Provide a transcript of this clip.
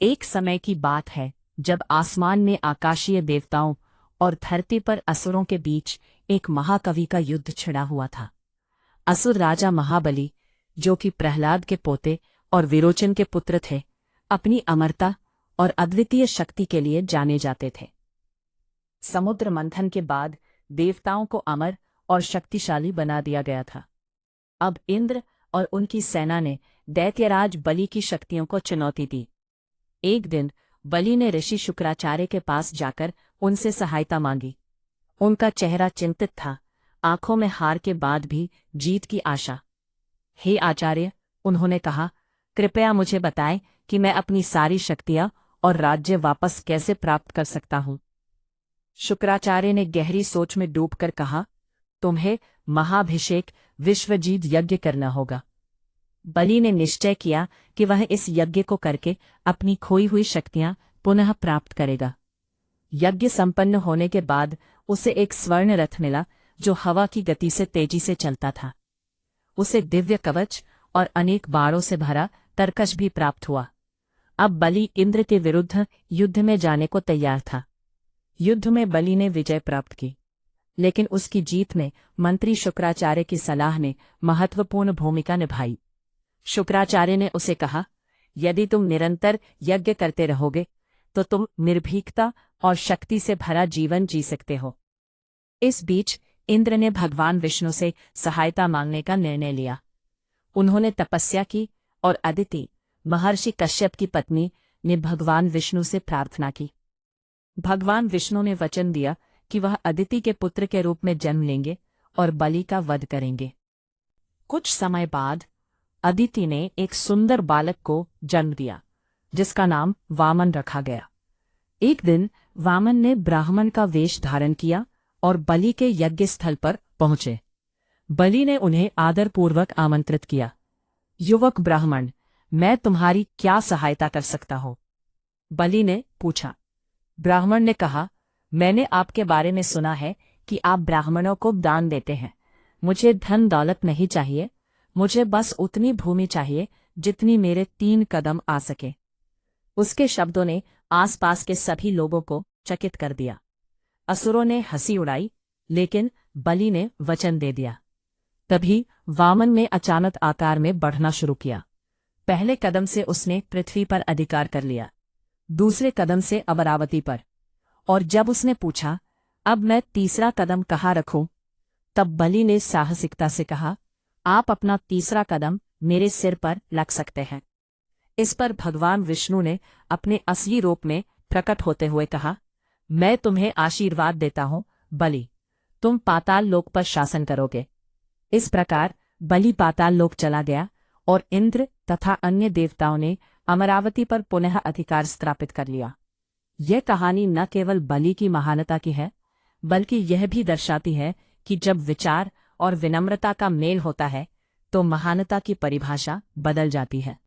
एक समय की बात है जब आसमान में आकाशीय देवताओं और धरती पर असुरों के बीच एक महाकवि का युद्ध छिड़ा हुआ था। असुर राजा महाबली, जो कि प्रहलाद के पोते और विरोचन के पुत्र थे, अपनी अमरता और अद्वितीय शक्ति के लिए जाने जाते थे। समुद्र मंथन के बाद देवताओं को अमर और शक्तिशाली बना दिया गया था। अब इंद्र और उनकी सेना ने दैत्यराज बलि की शक्तियों को चुनौती दी। एक दिन बलि ने ऋषि शुक्राचार्य के पास जाकर उनसे सहायता मांगी। उनका चेहरा चिंतित था, आंखों में हार के बाद भी जीत की आशा। हे आचार्य, उन्होंने कहा, कृपया मुझे बताएं कि मैं अपनी सारी शक्तियां और राज्य वापस कैसे प्राप्त कर सकता हूं। शुक्राचार्य ने गहरी सोच में डूबकर कहा, तुम्हें महाभिषेक विश्वजीत यज्ञ करना होगा। बलि ने निश्चय किया कि वह इस यज्ञ को करके अपनी खोई हुई शक्तियां पुनः प्राप्त करेगा। यज्ञ संपन्न होने के बाद उसे एक स्वर्ण रथ मिला जो हवा की गति से तेजी से चलता था। उसे दिव्य कवच और अनेक बाणों से भरा तरकश भी प्राप्त हुआ। अब बलि इंद्र के विरुद्ध युद्ध में जाने को तैयार था। युद्ध में बलि ने विजय प्राप्त की, लेकिन उसकी जीत में मंत्री शुक्राचार्य की सलाह ने महत्वपूर्ण भूमिका निभाई। शुक्राचार्य ने उसे कहा, यदि तुम निरंतर यज्ञ करते रहोगे तो तुम निर्भीकता और शक्ति से भरा जीवन जी सकते हो। इस बीच इंद्र ने भगवान विष्णु से सहायता मांगने का निर्णय लिया। उन्होंने तपस्या की और अदिति, महर्षि कश्यप की पत्नी, ने भगवान विष्णु से प्रार्थना की। भगवान विष्णु ने वचन दिया कि वह अदिति के पुत्र के रूप में जन्म लेंगे और बलि का वध करेंगे। कुछ समय बाद अदिति ने एक सुंदर बालक को जन्म दिया, जिसका नाम वामन रखा गया। एक दिन वामन ने ब्राह्मण का वेश धारण किया और बलि के यज्ञ स्थल पर पहुंचे। बलि ने उन्हें आदरपूर्वक आमंत्रित किया। युवक ब्राह्मण, मैं तुम्हारी क्या सहायता कर सकता हूं? बलि ने पूछा। ब्राह्मण ने कहा, मैंने आपके बारे में सुना है कि आप ब्राह्मणों को दान देते हैं। मुझे धन दौलत नहीं चाहिए, मुझे बस उतनी भूमि चाहिए जितनी मेरे 3 कदम आ सके। उसके शब्दों ने आसपास के सभी लोगों को चकित कर दिया। असुरों ने हंसी उड़ाई, लेकिन बलि ने वचन दे दिया। तभी वामन ने अचानक आकार में बढ़ना शुरू किया। पहले कदम से उसने पृथ्वी पर अधिकार कर लिया, दूसरे कदम से अमरावती पर, और जब उसने पूछा, अब मैं तीसरा कदम कहाँ रखूं, तब बलि ने साहसिकता से कहा, आप अपना तीसरा कदम मेरे सिर पर रख सकते हैं। इस पर भगवान विष्णु ने अपने असली रूप में प्रकट होते हुए कहा, मैं तुम्हें आशीर्वाद देता हूं बलि, तुम पाताल लोक पर शासन करोगे। इस प्रकार बलि पाताल लोक चला गया और इंद्र तथा अन्य देवताओं ने अमरावती पर पुनः अधिकार स्थापित कर लिया। यह कहानी न केवल बलि की महानता की है, बल्कि यह भी दर्शाती है कि जब विचार और विनम्रता का मेल होता है तो महानता की परिभाषा बदल जाती है।